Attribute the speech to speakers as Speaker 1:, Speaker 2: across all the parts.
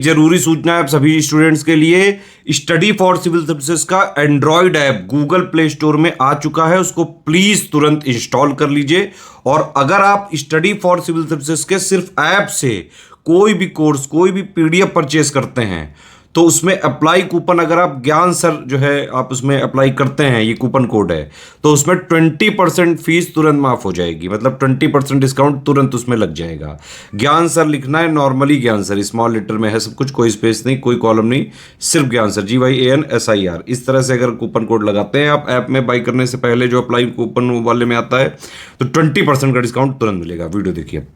Speaker 1: जरूरी सूचना है आप सभी स्टूडेंट्स के लिए। स्टडी फॉर सिविल सर्विसेज का Android app Google play store में आ चुका है, उसको प्लीज तुरंत इंस्टॉल कर लीजिए। और अगर आप स्टडी फॉर सिविल सर्विसेज के सिर्फ ऐप से कोई भी कोर्स, कोई भी पीडीएफ परचेस करते हैं तो उसमें अप्लाई कूपन, अगर आप ज्ञान सर जो है आप उसमें अप्लाई करते हैं, ये कूपन कोड है, तो उसमें 20% फीस तुरंत माफ हो जाएगी। मतलब 20% डिस्काउंट तुरंत उसमें लग जाएगा। ज्ञान सर लिखना है, नॉर्मली ज्ञान सर, स्मॉल लेटर में है सब कुछ, कोई स्पेस नहीं, कोई कॉलम नहीं, सिर्फ ज्ञान सर, GYANSIR। इस तरह से अगर कूपन कोड लगाते हैं आप ऐप में बाई करने से पहले, जो अप्लाई कूपन वाले में आता है, तो 20% का डिस्काउंट तुरंत मिलेगा। वीडियो देखिए।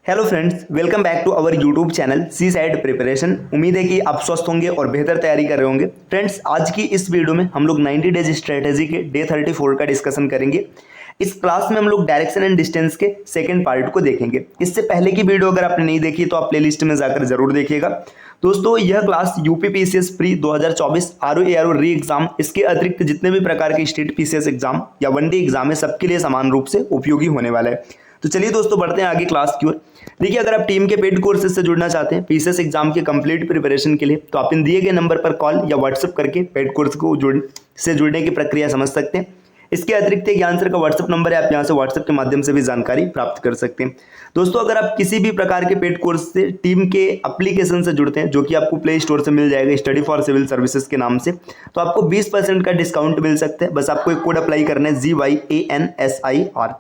Speaker 2: Hello friends, welcome back to our YouTube channel sea side preparation. उम्मीद है कि आप स्वस्थ होंगे और बेहतर तैयारी कर रहे होंगे। फ्रेंड्स, आज की इस वीडियो में हम लोग 90 डेज स्ट्रेटेजी के डे 34 का डिस्कशन करेंगे। इस क्लास में हम लोग डायरेक्शन एंड डिस्टेंस के सेकंड पार्ट को देखेंगे। इससे पहले की वीडियो अगर आपने नहीं देखी तो आप प्लेलिस्ट में जाकर जरूर देखिएगा। दोस्तों, यह class UP PCS pre 2024 RO री एग्जाम, इसके अतिरिक्त जितने भी प्रकार के स्टेट पीसीएस एग्जाम या वनडे एग्जाम है, सबके लिए समान रूप से उपयोगी होने वाला है। तो चलिए दोस्तों, बढ़ते हैं आगे क्लास की ओर। देखिए, अगर आप टीम के पेड कोर्सेज से जुड़ना चाहते हैं पीसीएस एग्जाम के कंप्लीट प्रिपरेशन के लिए, तो आप इन दिए गए नंबर पर कॉल या व्हाट्सएप करके पेड कोर्स को जुड़ने की प्रक्रिया समझ सकते हैं। इसके अतिरिक्त एक आंसर का व्हाट्सएप नंबर है, आप यहाँ से व्हाट्सएप के माध्यम से भी जानकारी प्राप्त कर सकते हैं। दोस्तों, अगर आप किसी भी प्रकार के पेड कोर्स से टीम के एप्लीकेशन से जुड़ते हैं, जो कि आपको प्ले स्टोर से मिल जाएगा स्टडी फॉर सिविल सर्विसेज के नाम से, तो आपको 20% का डिस्काउंट मिल सकता है। बस आपको एक कोड अप्लाई करना है, GYANSIR।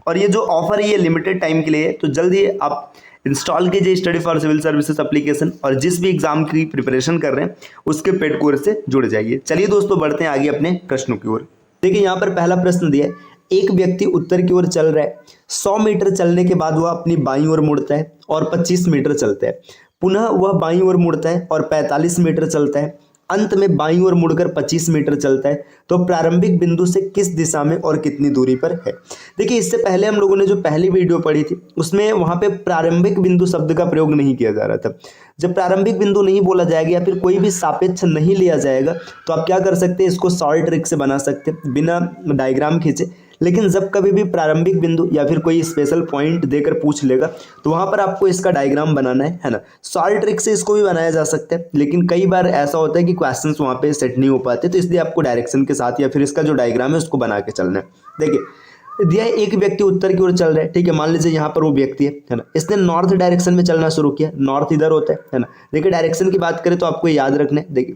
Speaker 2: और ये जो ऑफर है ये लिमिटेड टाइम के लिए है, तो जल्द ही आप इंस्टॉल कीजिए study for civil services application और जिस भी एग्जाम की प्रिपरेशन कर रहे हैं उसके पेड कोर्स से जुड़ जाइए। चलिए दोस्तों, बढ़ते हैं आगे अपने प्रश्नों की ओर। देखिए, यहाँ पर पहला प्रश्न दिया है, एक व्यक्ति उत्तर की ओर चल रहा है। 100 मीटर चलने के बाद वह अपनी बाईं ओर मुड़ता है और 25 मीटर चलता है। पुनः वह बाईं ओर मुड़ता है और 45 मीटर चलता है। अंत में बाईं ओर मुड़कर 25 मीटर चलता है। तो प्रारंभिक बिंदु से किस दिशा में और कितनी दूरी पर है? देखिए, इससे पहले हम लोगों ने जो पहली वीडियो पढ़ी थी उसमें वहां पे प्रारंभिक बिंदु शब्द का प्रयोग नहीं किया जा रहा था। जब प्रारंभिक बिंदु नहीं बोला जाएगा या फिर कोई भी सापेक्ष नहीं लिया जाएगा तो आप क्या कर सकते हैं, इसको सॉर्ट ट्रिक से बना सकते हैं बिना डायग्राम खींचे। लेकिन जब कभी भी प्रारंभिक बिंदु या फिर कोई स्पेशल पॉइंट देकर पूछ लेगा तो वहां पर आपको इसका डायग्राम बनाना है ना। सॉर्ट ट्रिक से इसको भी बनाया जा सकता है, लेकिन कई बार ऐसा होता है कि क्वेश्चंस वहां पे सेट नहीं हो पाते, तो इसलिए आपको डायरेक्शन के साथ या फिर इसका जो डायग्राम है उसको बना के चलना है। देखिए, दिया है एक व्यक्ति उत्तर की ओर चल रहा है, ठीक है। मान लीजिए यहाँ पर वो व्यक्ति है ना, इसने नॉर्थ डायरेक्शन में चलना शुरू किया। नॉर्थ इधर होता है ना। देखिए, डायरेक्शन की बात करें तो आपको याद रखना है। देखिए,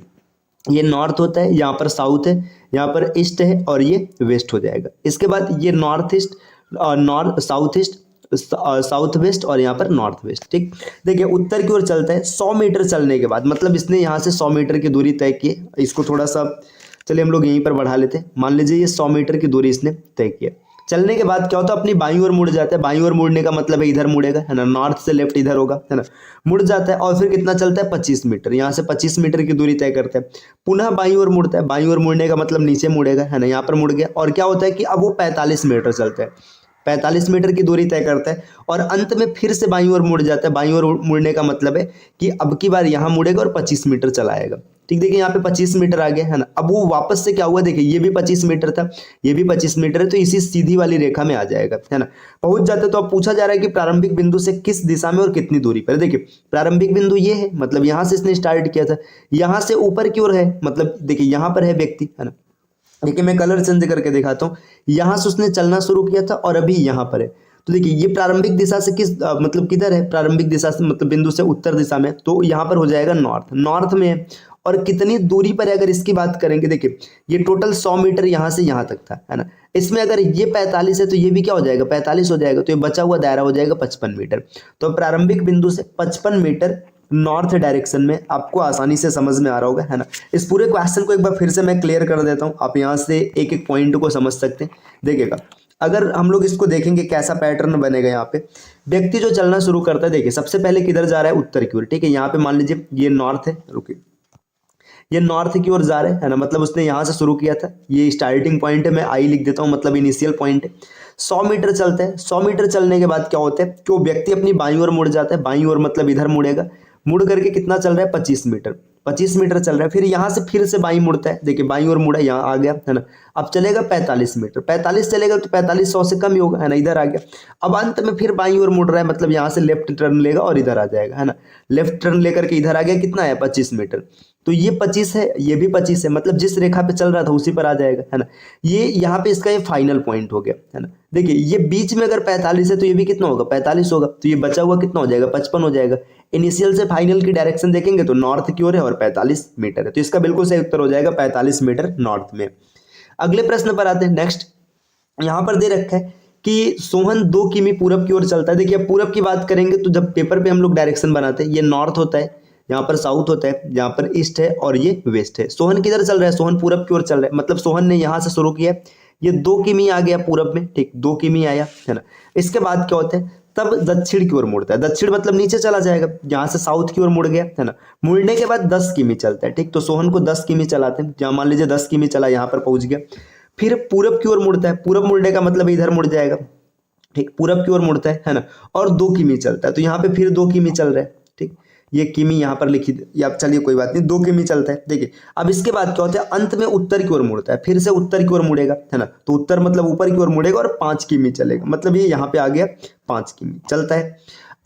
Speaker 2: ये नॉर्थ होता है, यहाँ पर साउथ है, यहाँ पर ईस्ट है और ये वेस्ट हो जाएगा। इसके बाद ये north east, south east, south west और यहाँ पर नॉर्थ वेस्ट, ठीक। देखिए, उत्तर की ओर चलता है। 100 मीटर चलने के बाद, मतलब इसने यहाँ से 100 मीटर की दूरी तय की। इसको थोड़ा सा चलिए हम लोग यहीं पर बढ़ा लेते हैं। मान लीजिए ये 100 मीटर की दूरी इसने तय किया। चलने के बाद क्या होता है, अपनी बाईं ओर मुड़ जाता है। बाईं ओर मुड़ने का मतलब है इधर मुड़ेगा, है ना। नॉर्थ से लेफ्ट इधर होगा, है ना। मुड़ जाता है और फिर कितना चलता है, 25 मीटर। यहाँ से 25 मीटर की दूरी तय करता है। पुनः बाईं ओर मुड़ता है। बाईं ओर मुड़ने का मतलब नीचे मुड़ेगा, है ना। यहाँ पर मुड़ गया और क्या होता है कि अब वो 45 मीटर चलता है। 45 मीटर की दूरी तय करता है और अंत में फिर से बाईं ओर मुड़ जाता है। बाईं ओर मुड़ने का मतलब है कि अब की बार यहाँ मुड़ेगा और 25 मीटर चलाएगा, ठीक। देखिए, यहाँ पे 25 मीटर आ गया, है ना। अब वो वापस से क्या हुआ, देखिए ये भी 25 मीटर था, ये भी 25 मीटर है, तो इसी सीधी वाली रेखा में आ जाएगा, है ना। पहुंच जाते तो अब पूछा जा रहा है कि प्रारंभिक बिंदु से किस दिशा में और कितनी दूरी पर। देखिए, प्रारंभिक बिंदु ये है, मतलब यहाँ से इसने स्टार्ट किया था, यहाँ से ऊपर की ओर है, मतलब देखिए यहाँ पर है व्यक्ति, है ना। देखिए, मैं कलर चेंज करके दिखाता हूँ। यहाँ से उसने चलना शुरू किया था और अभी यहाँ पर है। तो देखिए, ये प्रारंभिक दिशा से किस मतलब किधर है, प्रारंभिक दिशा से मतलब बिंदु से उत्तर दिशा में, तो यहाँ पर हो जाएगा नॉर्थ, नॉर्थ में है। और कितनी दूरी पर है अगर इसकी बात करेंगे, देखिए ये टोटल 100 मीटर यहाँ से यहाँ तक था, है ना। इसमें अगर ये 45 है तो ये भी क्या हो जाएगा, 45 हो जाएगा। तो ये बचा हुआ दायरा हो जाएगा 55 मीटर। तो प्रारंभिक बिंदु से 55 मीटर नॉर्थ डायरेक्शन में, आपको आसानी से समझ में आ रहा होगा, है ना। इस पूरे क्वेश्चन को एक बार फिर से मैं क्लियर कर देता हूँ, आप यहाँ से एक एक पॉइंट को समझ सकते हैं। देखिएगा, अगर हम लोग इसको देखेंगे कैसा पैटर्न बनेगा। यहाँ पे व्यक्ति जो चलना शुरू करता है, देखिए सबसे पहले किधर जा रहा है, उत्तर की ओर, ठीक है। यहाँ पे मान लीजिए ये नॉर्थ है, रुकिए, ये नॉर्थ की ओर जा रहे हैं, है ना। मतलब उसने यहाँ से शुरू किया था, ये स्टार्टिंग पॉइंट है, मैं आई लिख देता हूँ, मतलब इनिशियल पॉइंट है। 100 मीटर चलते हैं। 100 मीटर चलने के बाद क्या होता है कि वो व्यक्ति अपनी बाईं ओर मुड़ जाता है। बाईं ओर मतलब इधर मुड़ेगा, मुड़ करके कितना चल रहा है, 25 मीटर। 25 मीटर चल रहा है। फिर यहाँ से फिर से बाईं मुड़ता है, देखिए बाईं ओर मुड़ा, यहाँ आ गया है ना। अब चलेगा 45 मीटर, 45 चलेगा तो 45 100 से कम ही होगा, है ना, इधर आ गया। अब अंत में फिर बाईं ओर मुड़ रहा है, मतलब यहाँ से लेफ्ट टर्न लेगा और इधर आ जाएगा, है ना। लेफ्ट टर्न लेकर के इधर आ गया, कितना है 25 मीटर। तो ये 25 है, ये भी 25 है, मतलब जिस रेखा पे चल रहा था उसी पर आ जाएगा, है ना। ये यहाँ पे इसका ये फाइनल पॉइंट हो गया, है ना। देखिए ये बीच में अगर 45 है तो ये भी कितना होगा 45 होगा, तो ये बचा हुआ कितना हो जाएगा 55 हो जाएगा। इनिशियल से फाइनल की डायरेक्शन देखेंगे तो नॉर्थ की ओर है और 45 मीटर है, तो इसका बिल्कुल सही उत्तर हो जाएगा 45 मीटर नॉर्थ में। अगले प्रश्न पर आते हैं। नेक्स्ट यहाँ पर दे रखा है कि सोहन 2 किमी पूरब की ओर चलता है। देखिए अब पूरब की बात करेंगे तो जब पेपर पे हम लोग डायरेक्शन बनाते हैं, ये नॉर्थ होता है, यहाँ पर साउथ होता है, यहाँ पर ईस्ट है और ये वेस्ट है। सोहन किधर चल रहा है, सोहन पूरब की ओर चल रहा है, मतलब सोहन ने यहाँ से शुरू किया, ये 2 किमी आ गया पूरब में, ठीक 2 किमी आया, है ना। इसके बाद क्या होता है, तब दक्षिण की ओर मुड़ता है, दक्षिण मतलब नीचे चला जाएगा, यहाँ से साउथ की ओर मुड़ गया, है ना। मुड़ने के बाद 10 किमी चलता है, ठीक, तो सोहन को 10 किमी चलाते हैं, जहाँ मान लीजिए 10 किमी चला, यहाँ पर पहुंच गया। फिर पूरब की ओर मुड़ता है, पूरब मुड़ने का मतलब इधर मुड़ जाएगा, ठीक, पूरब की ओर मुड़ता है ना, और 2 किमी चलता है, तो यहाँ पे फिर 2 किमी चल रहा है, ठीक, ये किमी यहाँ पर लिखी, या चलिए कोई बात नहीं, 2 किमी चलता है। देखिए अब इसके बाद क्या होता है, अंत में उत्तर की ओर मुड़ता है, फिर से उत्तर की ओर मुड़ेगा, है ना, तो उत्तर मतलब ऊपर की ओर मुड़ेगा और 5 किमी चलेगा, मतलब ये यहाँ पे आ गया 5 किमी चलता है।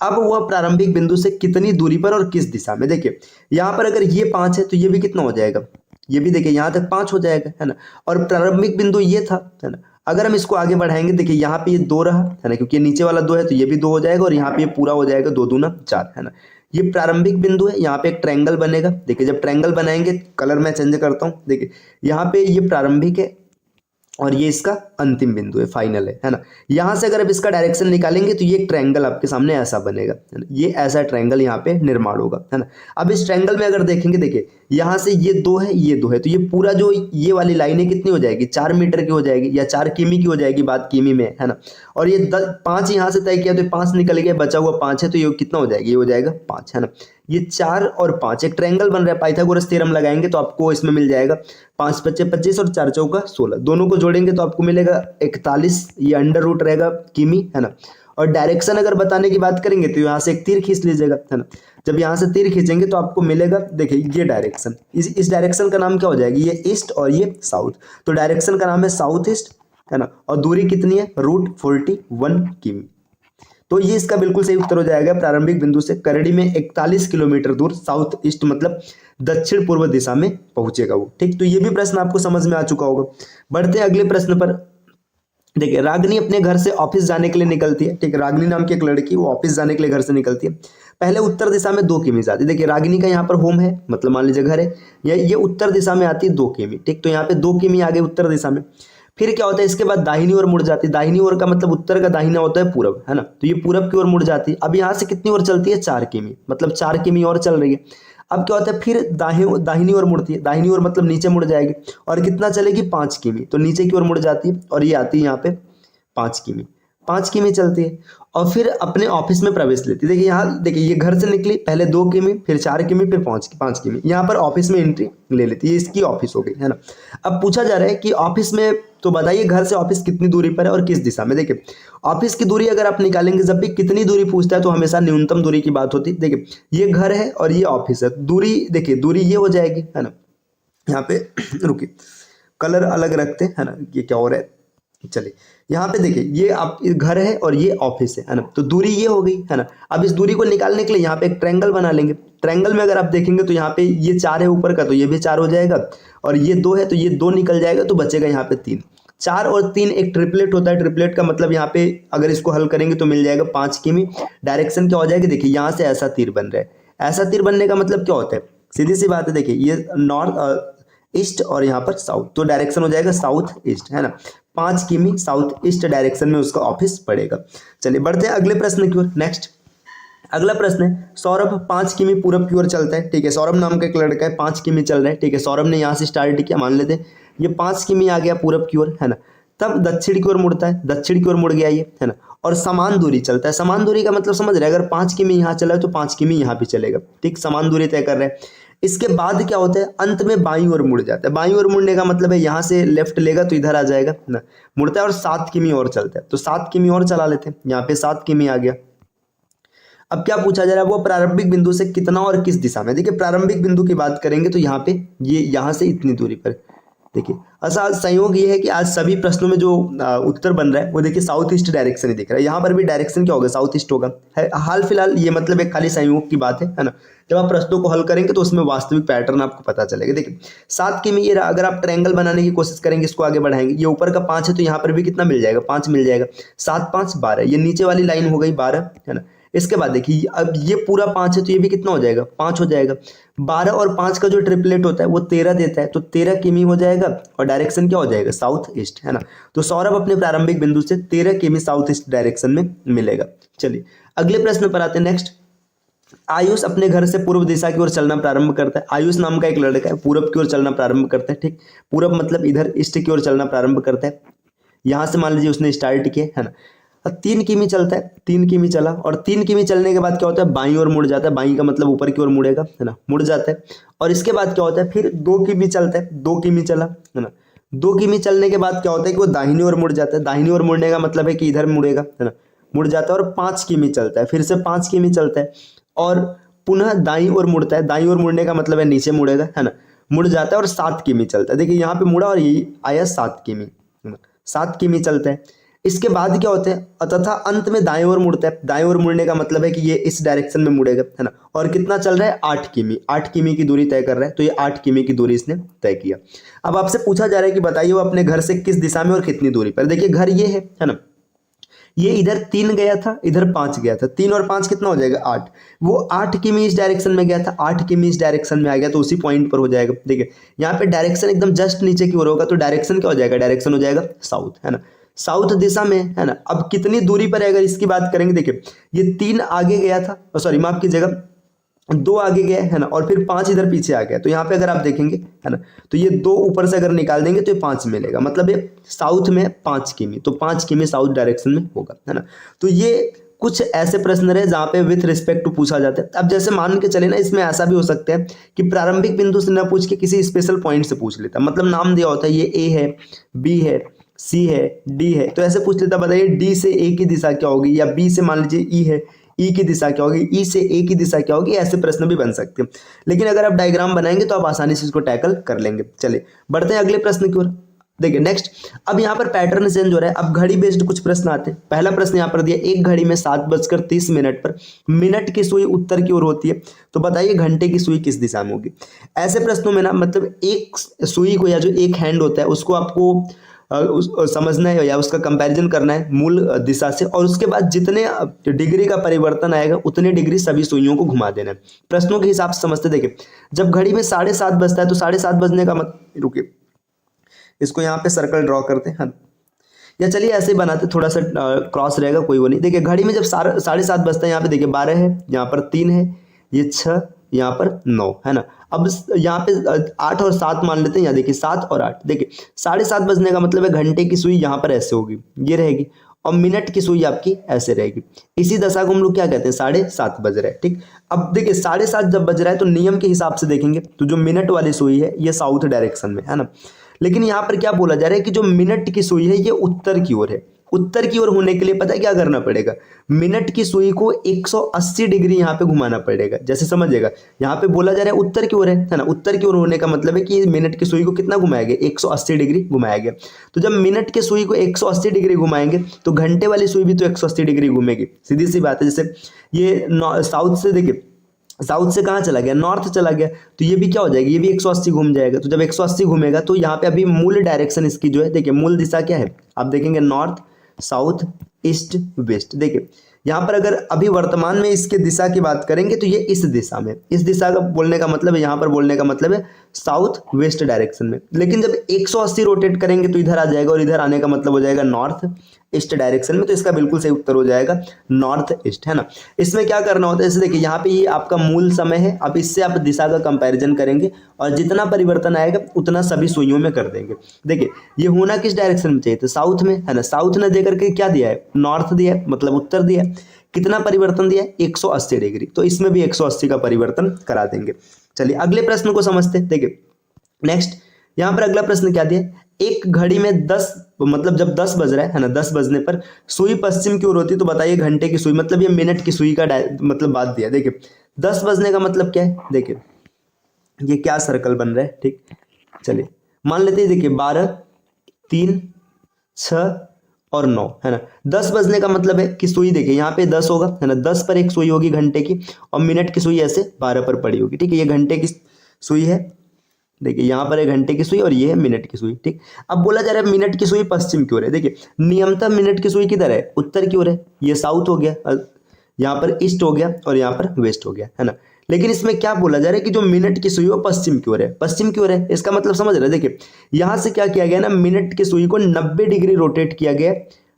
Speaker 2: अब वह प्रारंभिक बिंदु से कितनी दूरी पर और किस दिशा में, देखिए यहाँ पर अगर ये 5 है तो ये भी कितना हो जाएगा, ये भी देखिए यहाँ तक 5 हो जाएगा, है ना, और प्रारंभिक बिंदु ये था, है ना। अगर हम इसको आगे बढ़ाएंगे, देखिए यहाँ पे ये 2 रहा, है ना, क्योंकि नीचे वाला 2 है तो ये भी 2 हो जाएगा, और यहाँ पे ये पूरा हो जाएगा 2 दूना 4, है ना। ये प्रारंभिक बिंदु है, यहाँ पे एक ट्रायंगल बनेगा, देखिए जब ट्रायंगल बनाएंगे कलर मैं चेंज करता हूँ, देखिए यहाँ पे ये प्रारंभिक है और ये इसका अंतिम बिंदु है, फाइनल है ना। यहाँ से अगर आप इसका डायरेक्शन निकालेंगे तो ये एक ट्रायंगल आपके सामने ऐसा बनेगा, है ना, ये ऐसा ट्रायंगल यहाँ पे निर्माण होगा, है ना। अब इस ट्रायंगल में अगर देखेंगे, देखिए यहाँ से ये 2 है, ये 2 है, तो ये पूरा जो ये वाली लाइनें कितनी हो जाएगी 4 मीटर की हो जाएगी, या 4 किमी की हो जाएगी, बात किमी में, है ना। और ये 5 यहाँ से तय किया तो 5 निकल गया, बचा हुआ 5 है, तो ये कितना हो जाएगा, ये हो जाएगा 5, है ना। ये 4 और 5 एक ट्रायंगल बन रहा है, पाइथागोरस थ्योरम लगाएंगे तो आपको इसमें मिल जाएगा 5 5 25 और 4 चौका 16, दोनों को जोड़ेंगे तो आपको मिलेगा 41, ये अंडर रूट रहेगा किमी, है ना। और डायरेक्शन अगर बताने की बात करेंगे तो यहाँ से एक तीर खींच लीजिएगा, है ना। जब यहाँ से तीर खींचेंगे तो आपको मिलेगा, देखिए ये डायरेक्शन, इस डायरेक्शन का नाम क्या हो जाएगी, ये ईस्ट और ये साउथ, तो डायरेक्शन का नाम है साउथ ईस्ट, है ना। और दूरी कितनी है, √41 किमी, तो ये इसका बिल्कुल सही उत्तर हो जाएगा। प्रारंभिक बिंदु से करड़ी में 41 किलोमीटर दूर साउथ ईस्ट मतलब दक्षिण पूर्व दिशा में पहुंचेगा वो, ठीक। तो ये भी प्रश्न आपको समझ में आ चुका होगा। बढ़ते हैं अगले प्रश्न पर। देखिए रागिनी अपने घर से ऑफिस जाने के लिए निकलती है, ठीक, रागिनी नाम की एक लड़की, वो ऑफिस जाने के लिए घर से निकलती है। पहले उत्तर दिशा में 2 किमी जाती है, देखिए रागिनी का यहाँ पर होम है, मतलब मान लीजिए घर है, ये उत्तर दिशा में आती है 2 किमी, ठीक, तो यहाँ पे 2 किमी आ गए उत्तर दिशा में। फिर क्या होता है, इसके बाद दाहिनी ओर मुड़ जाती है, दाहिनी ओर का मतलब उत्तर का दाहिना होता है पूरब, है ना, तो ये पूरब की ओर मुड़ जाती है। अब यहाँ से कितनी ओर चलती है 4 किमी, मतलब 4 किमी और चल रही है। अब क्या होता है, फिर दाहिनी ओर मुड़ती है, दाहिनी ओर मतलब नीचे मुड़ जाएगी, और कितना चलेगी 5 किमी, तो नीचे की ओर मुड़ जाती है, और ये आती है यहाँ पे 5 किमी, 5 किमी चलती है, और फिर अपने ऑफिस में प्रवेश लेती है। देखिए यहाँ देखिए ये घर से निकली, पहले 2 किमी, फिर 4 किमी, फिर 5 किमी, यहाँ पर ऑफिस में एंट्री ले लेती है, ये इसकी ऑफिस हो गई, है ना। अब पूछा जा रहा है कि ऑफिस में, तो बताइए घर से ऑफिस कितनी दूरी पर है और किस दिशा में। देखिए ऑफिस की दूरी अगर आप निकालेंगे, जब भी कितनी दूरी पूछता है तो हमेशा न्यूनतम दूरी की बात होती है। देखिए ये घर है और ये ऑफिस है, दूरी देखिए दूरी ये हो जाएगी, है ना। यहाँ पे रुकिए कलर अलग रखते हैं, है ना, ये क्या हो रहा है, चलिए यहाँ पे देखिए ये आप घर है और ये ऑफिस है ना, तो दूरी ये हो गई, है ना। अब इस दूरी को निकालने के लिए यहाँ पे एक ट्रायंगल बना लेंगे। ट्रायंगल में अगर आप देखेंगे तो यहाँ पे ये 4 है ऊपर का, तो ये भी 4 हो जाएगा, और ये 2 है तो ये 2 निकल जाएगा, तो बचेगा यहाँ पे 3। 4 और 3 एक ट्रिपलेट होता है, ट्रिपलेट का मतलब यहाँ पे अगर इसको हल करेंगे तो मिल जाएगा 5 किमी। डायरेक्शन क्या हो जाएगी, देखिए यहाँ से ऐसा तीर बन रहा है, ऐसा तीर बनने का मतलब क्या होता है, सीधी सी बात है, देखिए ये नॉर्थ ईस्ट और यहाँ पर साउथ, तो डायरेक्शन हो जाएगा साउथ ईस्ट, है ना। 5 किमी साउथ ईस्ट डायरेक्शन में उसका ऑफिस पड़ेगा। चलिए बढ़ते हैं अगले प्रश्न की ओर। नेक्स्ट अगला प्रश्न है, सौरभ 5 किमी पूरब की ओर चलता है, ठीक है। सौरभ नाम का एक लड़का है, 5 किमी चल रहा है, ठीक है। सौरभ ने यहाँ से स्टार्ट किया, मान लेते हैं ये 5 किमी आ गया पूरब की ओर, है ना। तब दक्षिण की ओर मुड़ता है, दक्षिण की ओर मुड़ गया ये, है ना, और समान दूरी चलता है। समान दूरी का मतलब समझ रहे हैं, अगर 5 किमी यहाँ चला है तो 5 किमी यहाँ भी चलेगा, ठीक, समान दूरी तय कर रहे हैं। इसके बाद क्या होता है, अंत में बाईं ओर मुड़ जाता है। बाईं ओर मुड़ने का मतलब है यहाँ से लेफ्ट लेगा तो इधर आ जाएगा ना, मुड़ता है और 7 किमी और चलता है, तो 7 किमी और चला लेते हैं, यहाँ पे 7 किमी आ गया। अब क्या पूछा जा रहा है, वो प्रारंभिक बिंदु से कितना और किस दिशा में। देखिए प्रारंभिक बिंदु की बात करेंगे तो यहाँ पे ये यहाँ से इतनी दूरी पर। देखिए ऐसा संयोग ये है कि आज सभी प्रश्नों में जो उत्तर बन रहा है वो देखिए साउथ ईस्ट डायरेक्शन ही दिख रहा है। यहाँ पर भी डायरेक्शन क्या होगा, साउथ ईस्ट होगा। हाल फिलहाल ये मतलब एक खाली संयोग की बात है ना। जब आप प्रश्नों को हल करेंगे तो उसमें वास्तविक पैटर्न आपको पता चलेगा। देखिए 7 किमी ये रहा, अगर आप ट्रायंगल बनाने की कोशिश करेंगे, इसको आगे बढ़ाएंगे, ये ऊपर का 5 है तो यहाँ पर भी कितना मिल जाएगा, 5 मिल जाएगा। 7 5 12, ये नीचे वाली लाइन हो गई 12 है ना। इसके बाद देखिए अब ये पूरा 5 है तो ये भी कितना हो जाएगा, 5 हो जाएगा। 12 और 5 का जो ट्रिपलेट होता है वो 13 देता है, तो 13 किमी हो जाएगा और डायरेक्शन क्या हो जाएगा, साउथ ईस्ट है ना। तो सौरभ अपने प्रारंभिक बिंदु से 13 किमी साउथ ईस्ट डायरेक्शन में मिलेगा। चलिए अगले प्रश्न पर आते हैं। नेक्स्ट, आयुष अपने घर से पूर्व दिशा की ओर चलना प्रारंभ करता है। आयुष नाम का एक लड़का है, पूर्व की ओर चलना प्रारंभ करता है। ठीक, पूर्व मतलब इधर, ईस्ट की ओर चलना प्रारंभ करता है। यहां से मान लीजिए उसने स्टार्ट किया है ना। 3 किमी चलता है, 3 किमी चला और 3 किमी चलने के बाद क्या होता है, बाईं ओर मुड़ जाता है। बाईं का मतलब ऊपर की ओर मुड़ेगा है ना, मुड़ जाता है। और इसके बाद क्या होता है, फिर 2 किमी चलता है, 2 किमी चला है ना। 2 किमी चलने के बाद क्या होता है कि वो दाहिनी ओर मुड़ जाता है। दाहिनी ओर मुड़ने का मतलब है कि इधर मुड़ेगा है ना, मुड़ जाता है। और 5 किमी चलता है, फिर से 5 किमी चलता है और पुनः दाईं ओर मुड़ता है। दाईं ओर मुड़ने का मतलब है नीचे मुड़ेगा है ना, मुड़ जाता है और 7 किमी चलता है। देखिए यहाँ पे मुड़ा और ये आया 7 किमी, 7 किमी चलता है। इसके बाद क्या होता है, तथा अंत में दाएं ओर मुड़ता है। दाएं ओर मुड़ने का मतलब है कि ये इस डायरेक्शन में मुड़ेगा है ना। और कितना चल रहा है, 8 किमी, 8 किमी की दूरी तय कर रहा है। तो ये 8 किमी की दूरी इसने तय किया। अब आपसे पूछा जा रहा है कि बताइए वो अपने घर से किस दिशा में और कितनी दूरी पर। देखिए घर ये है ना, ये इधर 3 गया था, इधर 5 गया था। 3 और 5 कितना हो जाएगा, 8। वो 8 किमी इस डायरेक्शन में गया था, 8 किमी इस डायरेक्शन में आ गया, तो उसी पॉइंट पर हो जाएगा। देखिए यहाँ पे डायरेक्शन एकदम जस्ट नीचे की ओर होगा, तो डायरेक्शन क्या हो जाएगा, डायरेक्शन हो जाएगा साउथ है ना, साउथ दिशा में है ना। अब कितनी दूरी पर है अगर इसकी बात करेंगे, देखिए ये 3 आगे गया था, सॉरी माफ कीजिएगा, 2 आगे गया है ना, और फिर 5 इधर पीछे आ गया। तो यहाँ पे अगर आप देखेंगे है ना, तो ये 2 ऊपर से अगर निकाल देंगे तो ये 5 मिलेगा, मतलब ये साउथ में 5 किमी, तो 5 किमी साउथ डायरेक्शन में होगा है ना। तो ये कुछ ऐसे प्रश्न रहे जहाँ पे विथ रिस्पेक्ट टू पूछा जाता है। अब जैसे मान के चले ना, इसमें ऐसा भी हो सकता है कि प्रारंभिक बिंदु से न पूछ के किसी स्पेशल पॉइंट से पूछ लेता, मतलब नाम दिया होता है ये ए है, बी है, सी है, डी है, तो ऐसे पूछ लेता, बताइए डी से ए की दिशा क्या होगी, या बी से मान लीजिए ई है, ई की दिशा क्या होगी, ई से ए की दिशा क्या होगी। ऐसे प्रश्न भी बन सकते हैं, लेकिन अगर आप डायग्राम बनाएंगे तो आप आसानी से इसको टैकल कर लेंगे। चलिए बढ़ते हैं अगले प्रश्न की ओर। देखिए नेक्स्ट, अब यहाँ पर पैटर्न चेंज हो रहा है। अब घड़ी बेस्ड कुछ प्रश्न आते हैं। पहला प्रश्न यहाँ पर दिया, एक घड़ी में 7:30 पर मिनट की सुई उत्तर की ओर होती है, तो बताइए घंटे की सुई किस दिशा में होगी। ऐसे प्रश्नों में ना, मतलब एक सुई को, या जो एक हैंड होता है उसको आपको समझना है या उसका कंपैरिजन करना है मूल दिशा से, और उसके बाद जितने डिग्री का परिवर्तन आएगा उतने डिग्री सभी सुइयों को घुमा देना है। प्रश्नों के हिसाब से समझते। देखिए जब घड़ी में 7:30 बजता है तो 7:30 बजने का रुकिए, इसको यहाँ पे सर्कल ड्रॉ करते हैं, या चलिए ऐसे ही बनाते, थोड़ा सा क्रॉस रहेगा, कोई वो नहीं। देखिए घड़ी में जब 7:30 बजता है, यहाँ पे देखिए 12 है, यहाँ पर 3 है, ये 6, यहाँ पर 9 है ना। अब यहाँ पे 8 और 7 मान लेते हैं, यहाँ देखिए 7 और 8। देखिए 7:30 बजने का मतलब है घंटे की सुई यहाँ पर ऐसे होगी, ये रहेगी, और मिनट की सुई आपकी ऐसे रहेगी। इसी दशा को हम लोग क्या कहते हैं, 7:30 बज रहा है। ठीक, अब देखिए 7:30 जब बज रहा है तो नियम के हिसाब से देखेंगे तो जो मिनट वाली सुई है ये साउथ डायरेक्शन में है ना, लेकिन यहाँ पर क्या बोला जा रहा है कि जो मिनट की सुई है ये उत्तर की ओर है। उत्तर की ओर होने के लिए पता है क्या करना पड़ेगा, मिनट की सुई को 180 डिग्री यहाँ पे घुमाना पड़ेगा। जैसे समझिएगा, यहाँ पे बोला जा रहा है उत्तर की ओर है ना, उत्तर की ओर होने का मतलब है कि मिनट की सुई को कितना घुमाया गया, 180 डिग्री घुमाया गया। तो जब मिनट की सुई को 180 डिग्री घुमाएंगे तो घंटे वाली सुई भी तो 180 डिग्री घूमेगी, सीधी सी बात है। जैसे ये साउथ से, देखिए साउथ से कहाँ चला गया, नॉर्थ चला गया, तो ये भी क्या हो जाएगी, ये भी 180 घूम जाएगा। तो जब 180 घूमेगा तो यहाँ पे अभी मूल डायरेक्शन इसकी जो है, देखिए मूल दिशा क्या है, आप देखेंगे नॉर्थ, साउथ, ईस्ट, वेस्ट। देखिए यहाँ पर अगर अभी वर्तमान में इसके दिशा की बात करेंगे तो ये इस दिशा में, इस दिशा का बोलने का मतलब है, यहाँ पर बोलने का मतलब है साउथ वेस्ट डायरेक्शन में। लेकिन जब 180 रोटेट करेंगे तो इधर आ जाएगा, और इधर आने का मतलब हो जाएगा नॉर्थ ईस्ट डायरेक्शन में। तो इसका बिल्कुल सही उत्तर हो जाएगा नॉर्थ ईस्ट है ना। इसमें क्या करना होता है, जैसे देखिए यहाँ पे ये आपका मूल समय है, अब इससे आप दिशा का कंपैरिजन करेंगे और जितना परिवर्तन आएगा उतना सभी सुइयों में कर देंगे। देखिए ये होना किस डायरेक्शन में चाहिए, तो साउथ में है ना। साउथ ने देकर के क्या दिया है, नॉर्थ दिया है, मतलब उत्तर दिया है। कितना परिवर्तन दिया है, 180 डिग्री, तो इसमें भी 180 का परिवर्तन करा देंगे। चलिए अगले प्रश्न को समझते हैं। देखिए नेक्स्ट, यहाँ पर अगला प्रश्न क्या दिया, एक घड़ी में 10 मतलब जब 10 बज रहा है ना, 10 बजने पर सुई पश्चिम की ओर होती, तो बताइए घंटे की सुई, मतलब ये मिनट की सुई का मतलब बात दिया। देखिए 10 बजने का मतलब क्या है, देखिए ये क्या सर्कल बन रहा है, ठीक। चलिए मान लेते हैं, देखिए 12, 3, 6 और 9 है ना। 10 बजने का मतलब है कि सुई देखिए यहाँ पे 10 होगा है ना, 10 पर एक सुई होगी घंटे की, और मिनट की सुई ऐसे 12 पर पड़ी होगी, ठीक है। ये घंटे की सुई है, देखिए यहाँ पर है घंटे की सुई और ये है मिनट की सुई, ठीक। अब बोला जा रहा है मिनट की सुई पश्चिम की ओर है। देखिए नियमतः मिनट की सुई किधर है, उत्तर की ओर है, ये साउथ हो गया, यहाँ पर ईस्ट हो गया और यहाँ पर वेस्ट हो गया है ना। लेकिन इसमें क्या बोला जा रहा है कि जो मिनट की सुई वो पश्चिम की ओर है, पश्चिम की ओर है, इसका मतलब समझ रहे हैं। देखिए यहाँ से क्या किया गया ना, मिनट की सुई को 90 डिग्री रोटेट किया गया,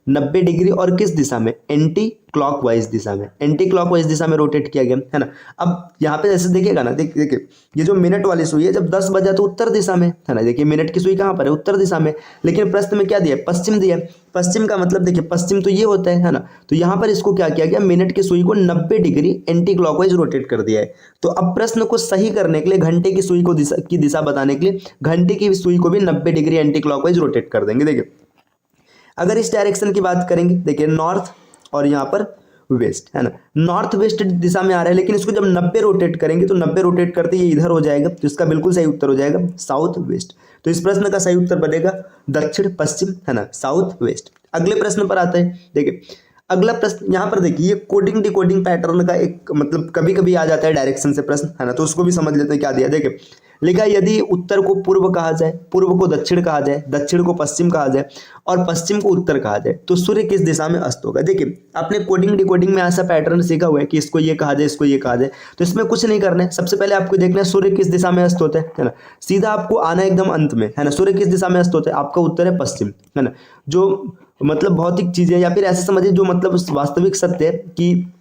Speaker 2: 90 डिग्री, और किस दिशा में, एंटी क्लॉकवाइज दिशा में, एंटी क्लॉकवाइज दिशा में रोटेट किया गया है ना। अब यहाँ पे जैसे देखिएगा ना, देखिए ये जो मिनट वाली सुई है, जब 10 बजा तो उत्तर दिशा में है ना, देखिए मिनट की सुई कहाँ पर है, उत्तर दिशा में, लेकिन प्रश्न में क्या दिया है, पश्चिम दिया है। पश्चिम का मतलब देखिए पश्चिम तो ये होता है ना, तो यहाँ पर इसको क्या किया गया, मिनट की सुई को 90 डिग्री एंटी क्लॉकवाइज रोटेट कर दिया है। तो अब प्रश्न को सही करने के लिए, घंटे की सुई को दिशा बताने के लिए घंटे की सुई को भी 90 डिग्री एंटी क्लॉकवाइज रोटेट कर देंगे। देखिए अगर इस डायरेक्शन की बात करेंगे, देखिए नॉर्थ और यहाँ पर वेस्ट है ना, नॉर्थ वेस्ट दिशा में आ रहा है, लेकिन इसको जब 90 रोटेट करेंगे तो 90 रोटेट करते ये इधर हो जाएगा, तो इसका बिल्कुल सही उत्तर हो जाएगा साउथ वेस्ट। तो इस प्रश्न का सही उत्तर बनेगा दक्षिण पश्चिम है ना, साउथ वेस्ट। अगले प्रश्न पर आते हैं। देखिए अगला प्रश्न यहाँ पर देखिए, ये कोडिंग डिकोडिंग पैटर्न का एक मतलब कभी कभी आ जाता है डायरेक्शन से प्रश्न है ना, तो उसको भी समझ लेते हैं क्या दिया। देखिए लिखा यदि उत्तर को पूर्व कहा जाए, पूर्व को दक्षिण कहा जाए, दक्षिण को पश्चिम कहा जाए और पश्चिम को उत्तर कहा जाए, तो सूर्य किस दिशा में अस्त होगा। देखिए आपने कोडिंग डिकोडिंग में ऐसा पैटर्न सीखा हुआ है कि इसको ये कहा जाए, इसको ये कहा जाए, तो इसमें कुछ नहीं करना है। सबसे पहले आपको देखना है सूर्य किस दिशा में अस्त होता है ना, सीधा आपको आना एकदम अंत में है ना। सूर्य किस दिशा में अस्त होता है, आपका उत्तर है पश्चिम है ना। जो मतलब भौतिक चीजें या फिर ऐसे समझिए जो मतलब वास्तविक सत्य है कि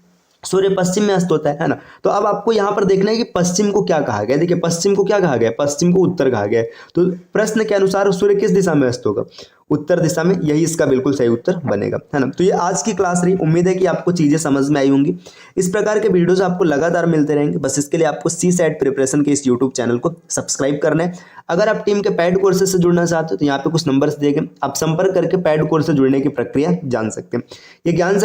Speaker 2: सूर्य पश्चिम में अस्त होता है ना। तो अब आपको यहाँ पर देखना है कि पश्चिम को क्या कहा गया। देखिए पश्चिम को क्या कहा गया, पश्चिम को उत्तर कहा गया। तो प्रश्न के अनुसार सूर्य किस दिशा में अस्त होगा, उत्तर दिशा में, यही इसका बिल्कुल सही उत्तर बनेगा है ना। तो ये आज की क्लास रही, उम्मीद है कि आपको चीजें समझ में आई होंगी। इस प्रकार के वीडियोस आपको लगातार मिलते रहेंगे, बस इसके लिए आपको सी सेट प्रिपरेशन के इस यूट्यूब चैनल को सब्सक्राइब करना है। अगर आप टीम के पैड कोर्सेज से जुड़ना चाहते हो तो यहाँ पे कुछ नंबर्स दिए गए, आप संपर्क करके पैड कोर्स से जुड़ने की प्रक्रिया जान सकते हैं। ये ज्ञान